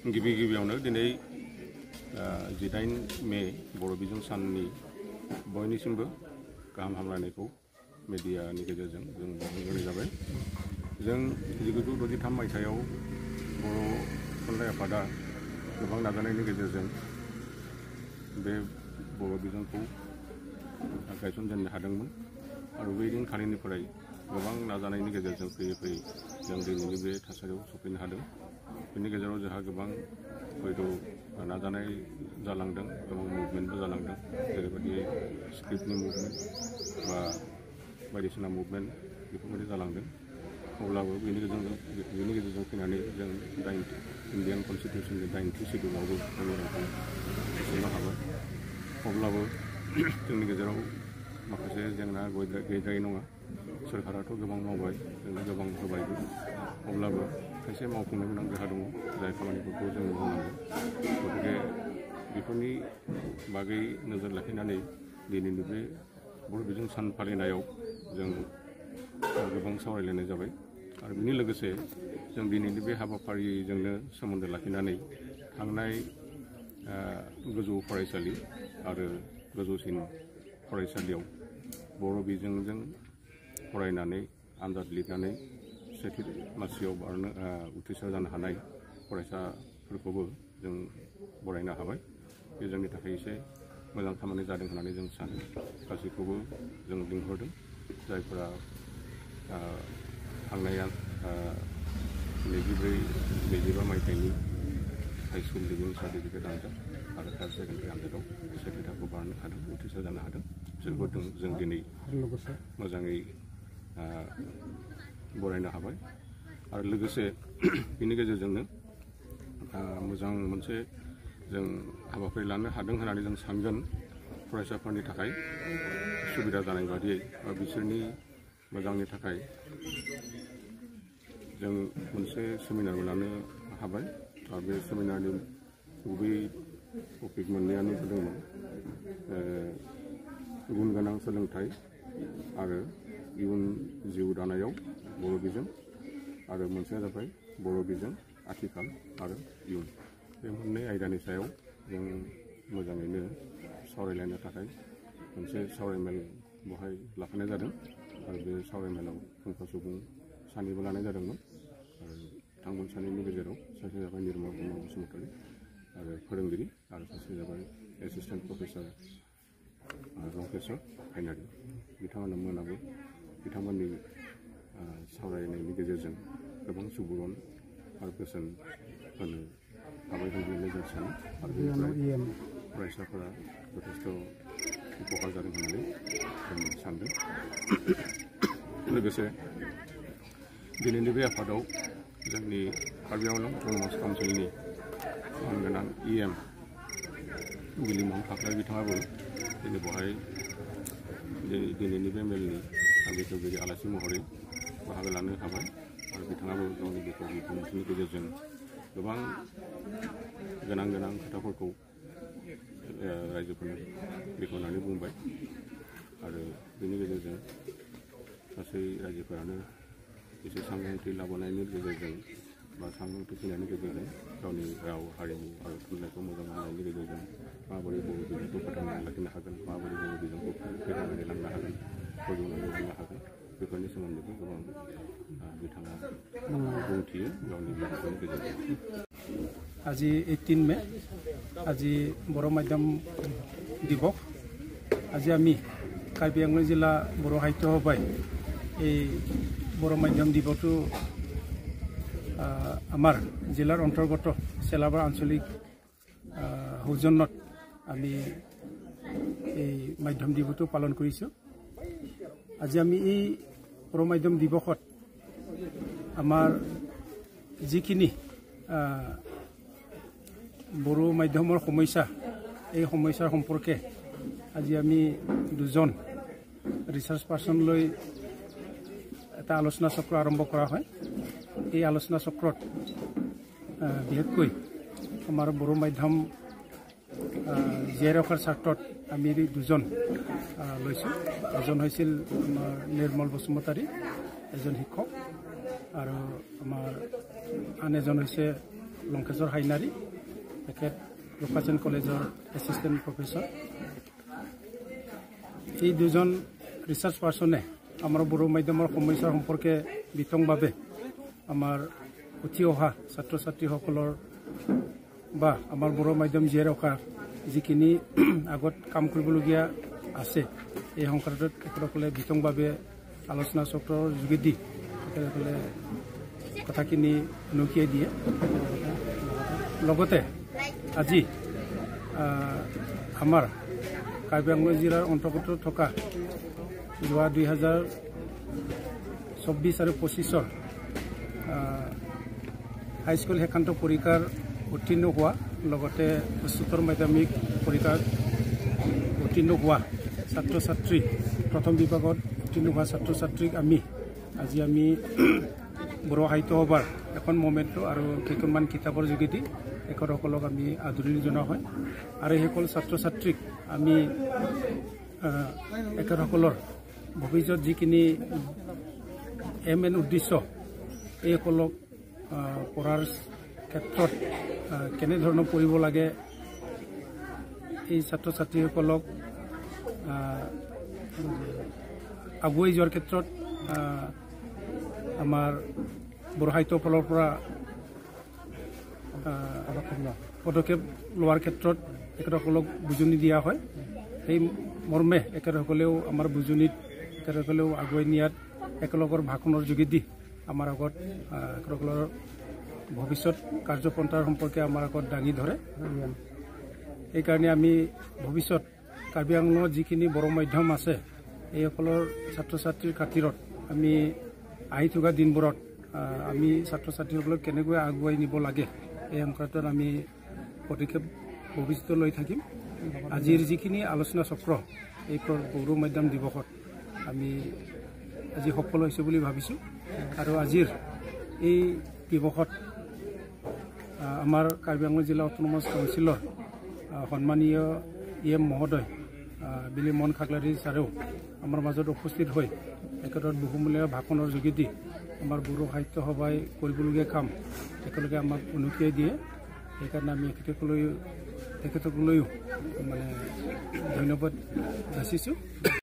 गिबियावनो दिनै 18 मे बर' बिजों साननि बयनिसिमबो गाहाम हामलायनायखौ मिडियानि गेजेरजों जों बावहरनाय जाबाय। जों 1963 मायथाइयाव बर' थुनलाइ आफादा गोबां नाजानायनि गेजेरजों बे बर' बिजोंखौ गायसनजेननो हादोंमोन आरो बै दिनखालिनिफ्राय गोबां नाजानायनि गेजेरजों फैयै फैयै जों दिनैनि बे थासारियाव सफैनो हादों। बेनि गेजेराव जोंहा गोबां हयथ' नाजानाय जालांदों, गोबां मुभमेन्टबो जालांदों, जेरैबायदि स्क्रिप्टनि मुभमेन्ट बा बायदिसिना मुभमेन्ट बेफोरबायदि जालांदों। अब्लाबो बेनि गेजेरजों फैनानै जों इन्डियान कनस्टिटिउसननि 90 सिडुलावबो जोंनि रावखौ थिसननो हाबाय। अब्लाबो जोंनि गेजेराव माखासे जेंना गैद्रायै नङा। सोरखाराथ' गोबां मावबाय, जोंनो गोबां होबायबो। अब्लाबो खायसे मावफुंनो गोनां राहा दङ, जाय खामानिफोरखौ जों मावनांगौ। गतिके बेफोरनि बागै नोजोर लाखिनानै दिनैनि बे बर' बिजों सान फालिनायाव जों गोबां सावरायलायनाय जाबाय। आरो बेनि लोगोसे जों दिनैनि बे हाबाफारिजोंनो सोमोन्दो लाखिनानै थांनाय गोजौ फरायसालि आरो गोजौसिन फरायसालियाव बर' बिजोंजों फरायनानै आनजाद लिरनानै सेथि मासियाव उथ्रिसार जानो हानाय फरायसाफोरखौबो जों बरायनो हाबाय। बे जोंनि थाखाय एसे मोजां खामानि जादों होननानै जों सानो। गासैखौबो जों लिंहरदों, जायफोरा थांनाया 24-25 मायथाइनि हाइस्कुल लिभिं सार्टिफिकेट आनजाद आरो हायार सेकेन्डारि आनजादाव सेथि थाखोआव बारनो हादों, उथ्रिसार जानो हादों। बिसोरखौ जों दिनै मोजाङै बरायनो हाबाय। आरो लोगोसे बेनि गेजेरजोंनो मोजां मोनसे जों हाबाफारि लानो हादों होननानै जों सानगोन। फरायसाफोरनि थाखाय सुबिदा जानाय बादियै बा बिसोरनि मोजांनि थाखाय जों मोनसे सेमिनारबो लानो हाबाय। आरो बे सेमिनारनि गुबै टपिक मोननैयानो जादोंमोन गुन गोनां सोलोंथाइ आरो इयुन जिउ दानायाव बर' बिजों, आरो मोनसेया जाबाय बर' बिजों आथिखाल आरो इयुन। बे मोननै आयदानि सायाव जों मोजाङैनो सावरायलायनो थाखाय मोनसे सावरायमेल बहाय लाफानाय जादों। आरो बे सावरायमेलाव फुंखा सुबुं सानैबो लानाय जादोंमोन। आरो बिथांमोन सानैनि गेजेराव सासे जाबाय निर्मल कुमार बसुमतारी आरो फोरोंगिरि, आरो सासे जाबाय एसिस्टेन्ट प्रफेसर लंकेश्वर हायनारि। बिथांमोनाबो बिथांमोननि सावरायनायनि गेजेरजों गोबां सुबुरुन आरो बोसोन होनो हाबाय होननानै जों सानो। आरो बेनिफ्राय फरायसाफोरा जथेस्थ' उपकार जादों होननानै जों सानदों। लोगोसे दिनैनि बे आफादाव जोंनि कार्बि आंलं अट'नमास काउन्सिलनि मानगोनां EM बिलिमोहन खाख्लारि बिथाङाबो दिनै बेवहाय दिनैनि बे मेलनि बेखेवगिरि आलासि महरै बाहागो लानो हाबाय। आरो बिथाङाबो गावनि बिबुंथिनि गेजेरजों गोबां गोनां खोथाफोरखौ रायजोफोरनो बेखेवनानै बुंबाय। आरो बेनि गेजेरजों गासै रायजोफोरानो एसे सांग्रांथि लाबोनायनि गेजेरजों बा सांग्रांथि फैनायनि गेजेरजों गावनि राव हारिमु आरो थुनलाइखौ मोजां मोननायनि गेजेरजों माबोरै बर' बिजोंखौ फोथांनानै लाखिनो हागोन, माबोरै बर' बिजोंखौ फेदेरनानै लांनो हागोन, फोजौनानै लांनो हागोन, बेफोरनि सोमोन्दैबो गोबां बिथाङा बुंथियो गावनि बिबुंथिनि गेजेरजों। আজি 18 মে, আজি বড়ো মাধ্যম দিবস। আজি আমি কাৰ্বি আংলং জিলা বড়ো সাহিত্য সভাই এই বড়ো মাধ্যম দিৱসটো আমাৰ জিলাৰ অন্তৰ্গত চেলাবাৰ আঞ্চলিক সৌজন্যত আমি এই মাধ্যম দিৱসটো পালন কৰিছোঁ। আজি আমি এই বড়ো মাধ্যম দিৱসত আমাৰ যিখিনি বড়ো মাধ্যমৰ সমস্যা, এই সমস্যাৰ সম্পৰ্কে আজি আমি দুজন ৰিচাৰ্চ পাৰ্চন লৈ এটা আলোচনা চক্ৰ আৰম্ভ কৰা হয়। এই আলোচনা চক্ৰত বিশেষকৈ আমাৰ বড়ো মাধ্যম জীয়াই ৰখাৰ স্বাৰ্থত আমি দুজন লৈছোঁ। এজন হৈছিল আমাৰ নিৰ্মল বসুমতাৰী, এজন শিক্ষক, আৰু আমাৰ আন এজন হৈছে লংকেশ্বৰ হাইনাৰী তেখেত লোকাচান কলেজৰ এছিষ্টেণ্ট প্ৰফেচৰ। এই দুজন ৰিচাৰ্চ পাৰ্চনে আমাৰ বড়ো মাধ্যমৰ সমস্যাৰ সম্পৰ্কে বিতংভাৱে আমাৰ উঠি অহা ছাত্ৰ ছাত্ৰীসকলৰ বা আমাৰ বড়ো মাধ্যম জীয়াই ৰখাৰ যিখিনি আগত কাম কৰিবলগীয়া আছে এই সংক্ৰান্তত তেখেতসকলে বিতংভাৱে আলোচনা চক্ৰৰ যোগেদি তেখেতসকলে কথাখিনি উনুকিয়াই দিয়ে। লগতে আজি আমাৰ কাৰ্বি আংলং জিলাৰ অন্তৰ্গত থকা যোৱা 2024 আৰু 25 হাইস্কুল শিক্ষান্ত পৰীক্ষাৰ উত্তীৰ্ণ হোৱা লগতে উচ্চতৰ মাধ্যমিক পৰীক্ষাত উত্তীৰ্ণ হোৱা ছাত্ৰ ছাত্ৰী প্ৰথম বিভাগত উত্তীৰ্ণ হোৱা ছাত্ৰ ছাত্ৰীক আজি আমি বড়ো সাহিত্য সভাৰ এখন মমেণ্ট আৰু কেইখনমান কিতাপৰ যোগেদি তেখেতসকলক আমি আদৰণি জনোৱা হয় আৰু সেইসকল ছাত্ৰ ছাত্ৰীক আমি তেখেতসকলৰ ভৱিষ্যত যিখিনি উদ্দেশ্য এইসকলক পঢ়াৰ ক্ষেত্ৰত কেনেধৰণৰ পঢ়িব লাগে এই ছাত্ৰ ছাত্ৰীসকলক আগুৱাই যোৱাৰ ক্ষেত্ৰত আমাৰ বড়ো সাহিত্য ফালৰ পৰা পদক্ষেপ লোৱাৰ ক্ষেত্ৰত তেখেতসকলক বুজনি দিয়া হয়। সেই মৰ্মে তেখেতসকলেও আমাৰ বুজনিত তেখেতসকলেও আগুৱাই নিয়াত একেলগৰ ভাষণৰ যোগেদি আমাৰ আগত তেখেতসকলৰ ভৱিষ্যত কাৰ্যপন্থাৰ সম্পৰ্কে আমাৰ আগত দাঙি ধৰে। সেইকাৰণে আমি ভৱিষ্যত কাৰ্বি আংলঙত যিখিনি বড়ো মাধ্যম আছে এইসকলৰ ছাত্ৰ ছাত্ৰীৰ খাতিৰত আমি আহি থকা দিনবোৰত আমি ছাত্ৰ ছাত্ৰীসকলক কেনেকৈ আগুৱাই নিব লাগে এই সংক্ৰান্তত আমি পদক্ষেপ ভৱিষ্যত লৈ থাকিম। আজিৰ যিখিনি আলোচনা চক্ৰ এই বড়ো মাধ্যম দিৱসত আমি আজি সফল হৈছে বুলি ভাবিছোঁ আৰু আজিৰ এই দিৱসত আমাৰ কাৰ্বি আংলং জিলা অট'নমাছ কাউন্সিলৰ সন্মানীয় EM মহোদয় বিলিমন খাগলাৰী ছাৰেও আমাৰ মাজত উপস্থিত হৈ তেখেতৰ বহুমূলীয়া ভাষণৰ যোগেদি আমাৰ বড়ো সাহিত্য সভাই কৰিবলগীয়া কাম একেলগে আমাক উনুকিয়াই দিয়ে। সেইকাৰণে আমি তেখেতসকলৈও মানে ধন্যবাদ যাচিছোঁ।